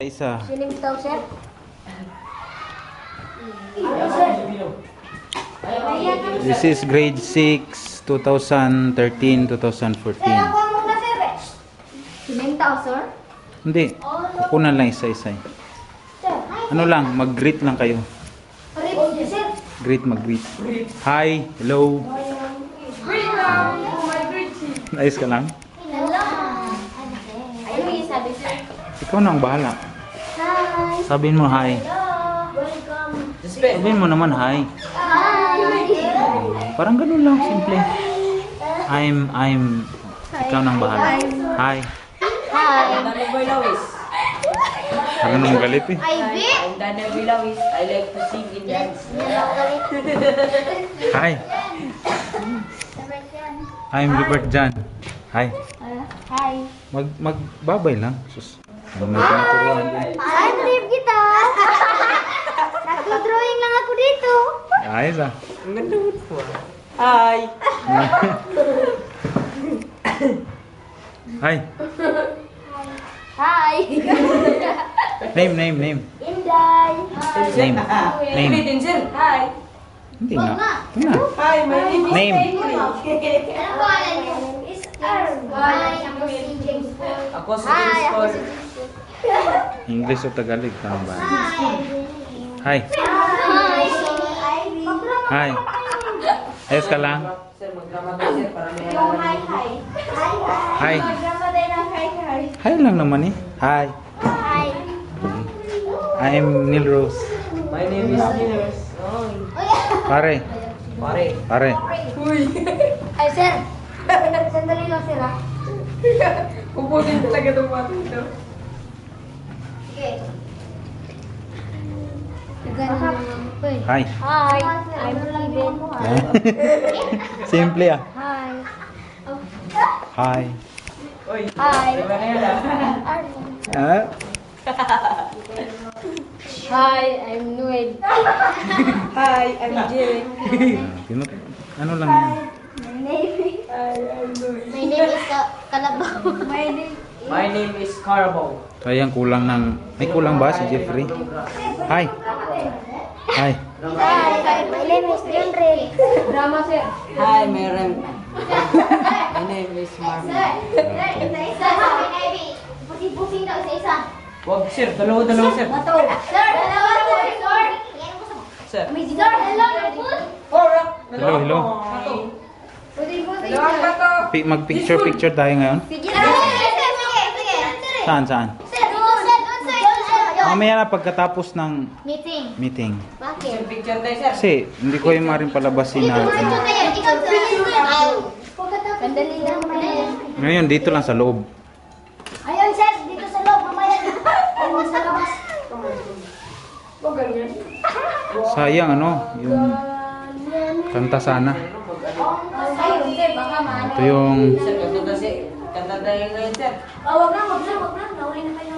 Isa. Siling daw, sir. This is grade 6, 2013, 2014. Ako muna, sir. Siling daw, sir. Hindi. Kukunan lang isa-isa. Sir. Ano lang, mag-greet lang kayo. Sir. Greet, mag-greet. Hi, hello. Ayos ka lang? Hello. Ayun yung sabi, sir. Ikaw na ang bahala. Hi. Sabihin mo hi. Hello. Welcome. Sabihin mo naman hi. Hi. Parang ganun lang, simple. Ikaw na ang bahala. Hi. Hi. Daniel Boylawis. Parang nang galit eh. Ivy. I'm Daniel Boylawis. I like to sing and dance. Hi. I'm Robert Jan. Hi. Hi. Magbabay lang. Sus. Ano may tinuturuan din. Hi, trip kita. Nagdo-drawing lang ako dito. Ayos ah. Ang ganda mo po. Hi! Hi. Hi. Name. Inday. Name. Ulitin, sir. Hi! Hindi nga. Ito na. Hi, my name is Name. Ano ba yan? Is Earl. Hi, ako si James Paul. Ako si Hi, James ako Paul. si James Paul. English o Tagalog? Tama ba? Hi. Hi. Hi. Hi. Ayos ka lang? Sir, magdrama tayo, sir, para may Yung alaman. hi. Hi. Magdrama din ang hi. Hi lang naman eh. Hi. Hi. I'm Neil Rose. My name is Niels. Oh, Pare. pare. Ay, sir. Sandali lang, sir, ah. Pupunin talaga itong mga ito. Sige. Hi. Hi. I'm Steven. Simple ah. Hi. Hi. Uy, Hi. diba na yan Ah? Hi, I'm Noel. Hi, I'm Jerry. Ano lang yan? My name is... Hi, I'm Louis. My name is Kalabaw. My name is Carabao. Sayang kulang ng... May kulang ba si Jeffrey? Hi. Hi. Hi, my name is John Red. Drama, sir. Hi, Maren. My name is Marvin. Isa-isa. Pusing-pusing daw, isa-isa. Wag, sir. Dalawa, sir. Bato. Sir, dalawa, sir. Sir. Sir, hello. Hello. Pusing-pusing. Mag-picture tayo ngayon. Sige. Sige. Saan? Sir, sir. Mamaya na pagkatapos ng Meeting. meeting. Bakit? Picture tayo, sir. Kasi hindi ko yung maring palabasin na... Sandali lang. Ngayon, dito lang sa loob. Ayun, sir. Dito sa loob. Mamaya. Ayun, sa labas. Sayang ano, yung kanta sana. Ayun, sir. Baka maano. Ito yung... Sir, kanta tayo ngayon, sir. Wag na. Nauli na kayo.